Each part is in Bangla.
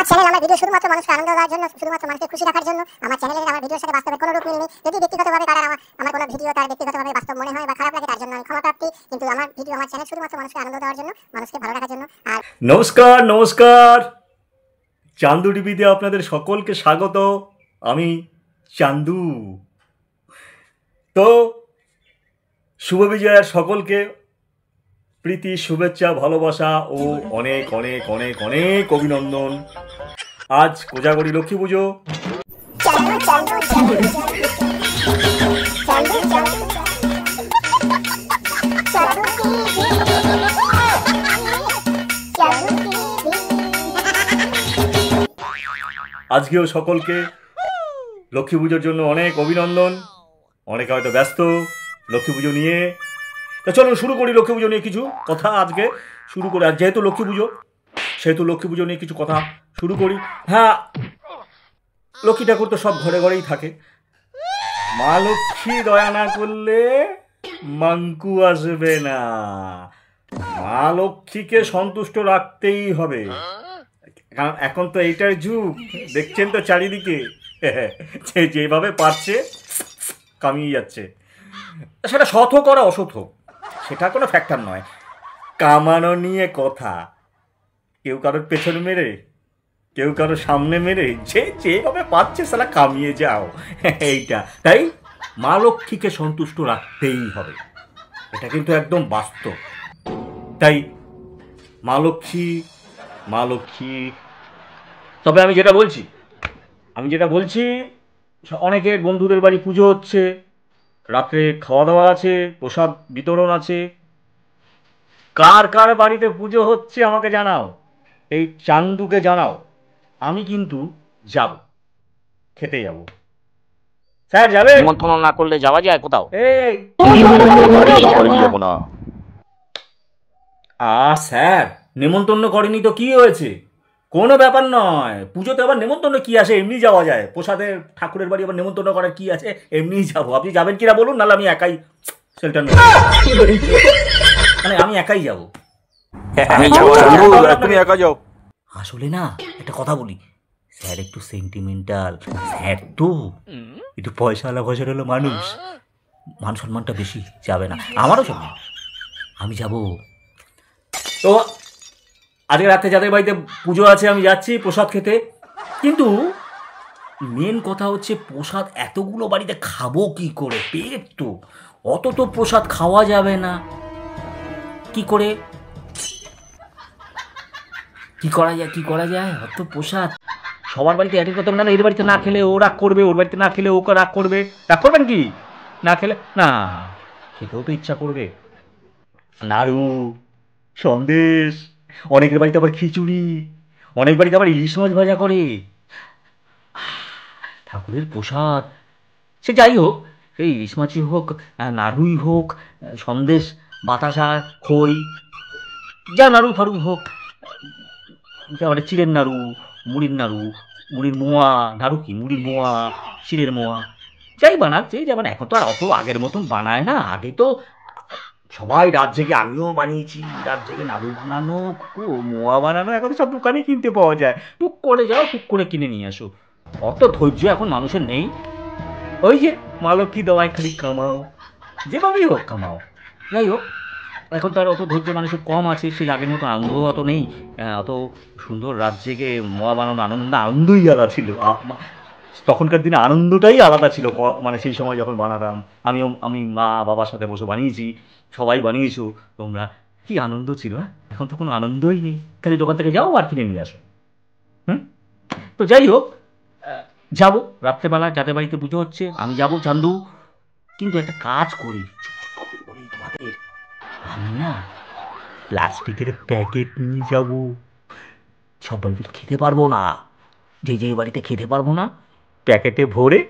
আমার চ্যানেল আমার ভিডিও শুধুমাত্র মানুষকে আনন্দ দেওয়ার জন্য, শুধুমাত্র মানুষকে খুশি রাখার জন্য। আমার চ্যানেলের আমার ভিডিওর সাথে বাস্তবের কোনো রূপ মিল নেই। যদি ব্যক্তিগতভাবে কারণ আমার কোনো ভিডিও তার ব্যক্তিগতভাবে বাস্তব মনে হয় বা খারাপ লাগে, তার জন্য আমি ক্ষমা প্রার্থী। কিন্তু আমার ভিডিও, আমার চ্যানেল শুধুমাত্র মানুষকে আনন্দ দেওয়ার জন্য, মানুষকে ভালো রাখার জন্য। আর নমস্কার নমস্কার, চান্দু টিভিতে আপনাদের সকলকে স্বাগত। আমি চান্দু। তো শুভ বিজয়ার সকলকে প্রীতি, শুভেচ্ছা, ভালোবাসা ও অনেক অনেক অনেক অনেক অভিনন্দন। আজ কোজাগরী লক্ষ্মী পুজো। আজকেও সকলকে লক্ষ্মী পুজোর জন্য অনেক অভিনন্দন। অনেকে হয়তো ব্যস্ত লক্ষ্মী পুজো নিয়ে। তো চলুন শুরু করি লক্ষ্মী পুজো নিয়ে কিছু কথা আজকে শুরু করি। আর যেহেতু লক্ষ্মী পুজো, সেহেতু লক্ষ্মী পুজো নিয়ে কিছু কথা শুরু করি। হ্যাঁ, লক্ষ্মী ঠাকুর তো সব ঘরে ঘরেই থাকে। মা লক্ষ্মী দয়া না করলে মাঙ্কু আসবে না। মা লক্ষ্মীকে সন্তুষ্ট রাখতেই হবে, কারণ এখন তো এইটার যুগ। দেখছেন তো চারিদিকে যেভাবে পারছে কামিয়ে যাচ্ছে। সেটা সৎ হোক আর অসৎ হোক, সেটা কোনো ফ্যাক্টর নয়। কামানো নিয়ে কথা, কেউ কারোর পেছনে মেরে, কেউ কারোর সামনে মেরে, যেভাবে পাচ্ছে সেটা কামিয়ে যাও, এইটা। তাই মা লক্ষ্মীকে সন্তুষ্ট রাখতেই হবে, এটা কিন্তু একদম বাস্তব। তাই মা লক্ষ্মী মা লক্ষ্মী। তবে আমি যেটা বলছি অনেকের বন্ধুদের বাড়ি পুজো হচ্ছে, রাত্রে খাওয়া দাওয়া আছে, প্রসাদ বিতরণ আছে। কার কার বাড়িতে পুজো হচ্ছে আমাকে জানাও, এই চান্দুকে জানাও। আমি কিন্তু যাব, খেতে যাব। স্যার যাবে? নিমন্ত্রণ না করলে যাওয়া যায় কোথাও? এই স্যার নিমন্ত্রণ করেনি তো কি হয়েছে? কোনো ব্যাপার নয়। পুজোতে আবার নিমন্ত্রণ কি আসে, এমনি যাওয়া যায়। প্রসাদের ঠাকুরের বাড়ি আবার নিমন্ত্রণ করার কি আছে, এমনিই যাবো। আপনি যাবেন কিনা বলুন, নাহলে আমি একাই শেল্টার নেব। মানে আমি একাই যাবো। তুমি একা যাও। আসলে না, একটা কথা বলি, স্যার একটু সেন্টিমেন্টাল। স্যার তো একটু পয়সাওয়ালা হলো মানুষ, মান সম্মানটা বেশি যাবে না। আমারও চলবে, আমি যাব। তো আজকে রাতে যাদের বাড়িতে পুজো আছে আমি যাচ্ছি প্রসাদ খেতে। কিন্তু মেন কথা হচ্ছে, প্রসাদ এতগুলো বাড়িতে খাবো কি করে? পেট তো, অত তো প্রসাদ খাওয়া যাবে না। কি করে কি করা যায় অত প্রসাদ সবার বাড়িতে অ্যাটেন্ড করতে হবে না। এর বাড়িতে না খেলে ও রাগ করবে, ওর বাড়িতে না খেলে ও রাগ করবে। রাগ করবেন কি? না খেলে না, খেতেও তো ইচ্ছা করবে। নাড়ু, সন্দেশ, অনেকের বাড়িতে আবার খিচুড়ি, অনেক বাড়িতে আবার ইলিশ মাছ ভাজা করে। ঠাকুরের প্রসাদ সে যাই হোক, সেই ইলিশ মাছই হোক, নাড়ুই হোক, সন্দেশ, বাতাসা, খই, যা নাড়ু ফাড়ু হোক, তারপরে চিড়ের নাড়ু, মুড়ির নাড়ু, মুড়ির মোয়া, নাড়ু কি মুড়ির মোয়া, চিড়ের মোয়া, যাই বানাক, যেমন এখন তো আর অত আগের মতন বানায় না। আগে তো সবাই রাত জেগে, আমিও বানিয়েছি রাত জেগে, নাড়ু বানানো, মোয়া বানানো এখন সব দোকানে কিনতে পাওয়া যায়। টুক করে যাও, টুক করে কিনে নিয়ে আসো। অত ধৈর্য এখন মানুষের নেই। ওই যে মা লক্ষ্মী দেওয়ায় খালি কামাও, যেভাবেই হোক কামাও। যাই হোক, এখন তো আর অত ধৈর্য মানুষের কম আছে, সেই আগের মতো আনন্দ অত নেই। অত সুন্দর রাত জেগে মোয়া বানানো আনন্দই আলাদা ছিল। তখনকার দিনে আনন্দটাই আলাদা ছিল। মানে সেই সময় যখন বানাতাম, আমি মা বাবার সাথে বসে বানিয়েছি, সবাই বানিয়েছো তোমরা, কি আনন্দ ছিল। এখন তো কোনো আনন্দই নেই, খালি দোকান থেকে যাও আর কিনে নিয়ে আসো। তো যাই হোক, যাবো রাত্রেবেলা যাদের বাড়িতে পুজো হচ্ছে আমি যাবো চান্দু। কিন্তু একটা কাজ করি, আমি না প্লাস্টিকের প্যাকেট নিয়ে যাব। সব বাড়িতে খেতে পারবো না, যে বাড়িতে খেতে পারবো না প্যাকেটে ভরে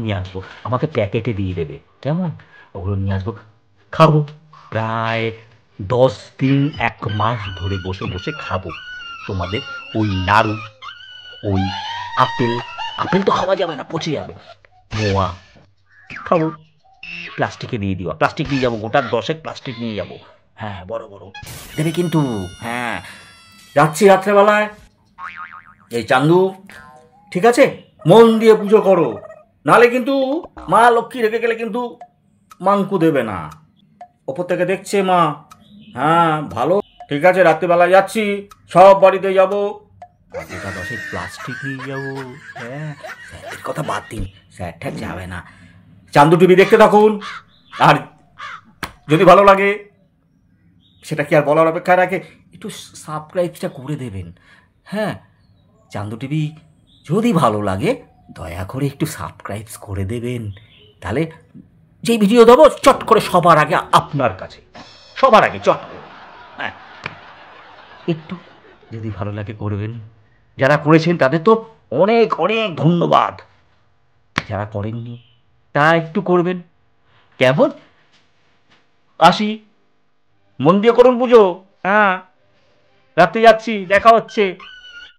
নিয়ে আসবো। আমাকে প্যাকেটে দিয়ে দেবে, কেমন? ওগুলো নিয়ে আসবো, খাবো। প্রায় 10 দিন 1 মাস ধরে বসে বসে খাবো তোমাদের ওই নাড়ু, ওই আপেল তো খাওয়া যাবে না, পচে যাবে। মোয়া খাবো। প্লাস্টিকে দিয়ে দিও, প্লাস্টিক নিয়ে যাবো, গোটা 10 প্লাস্টিক নিয়ে যাবো। হ্যাঁ, বড় বড় দেবে কিন্তু। হ্যাঁ, যাচ্ছি রাত্রেবেলায়, এই চান্দু, ঠিক আছে, মন দিয়ে পুজো করো, নালে কিন্তু মা লক্ষ্মী রেখে গেলে কিন্তু মাংকু দেবে না, ওপর থেকে দেখছে মা। হ্যাঁ ভালো, ঠিক আছে, রাত্রিবেলা যাচ্ছি, সব বাড়িতে যাবো, গোটা 10 প্লাস্টিক নিয়ে যাবো। হ্যাঁ, স্যারের কথা বাদ দিন, স্যার ঠ্যার যাবে না। চান্দু টিভি দেখতে থাকুন, আর যদি ভালো লাগে সেটা কি আর বলার অপেক্ষা রাখে, একটু সাবস্ক্রাইবটা করে দেবেন। হ্যাঁ, চান্দু টিভি যদি ভালো লাগে দয়া করে একটু সাবস্ক্রাইব করে দেবেন, তাহলে যেই ভিডিও দেবো চট করে সবার আগে আপনার কাছে, সবার আগে চট করে। হ্যাঁ, একটু যদি ভালো লাগে করবেন। যারা করেছেন তাদের তো অনেক অনেক ধন্যবাদ, যারা করেননি তা একটু করবেন। কেমন? আসি, মন দিয়ে করুন পুজো। হ্যাঁ, রাত্রে যাচ্ছি, দেখা হচ্ছে।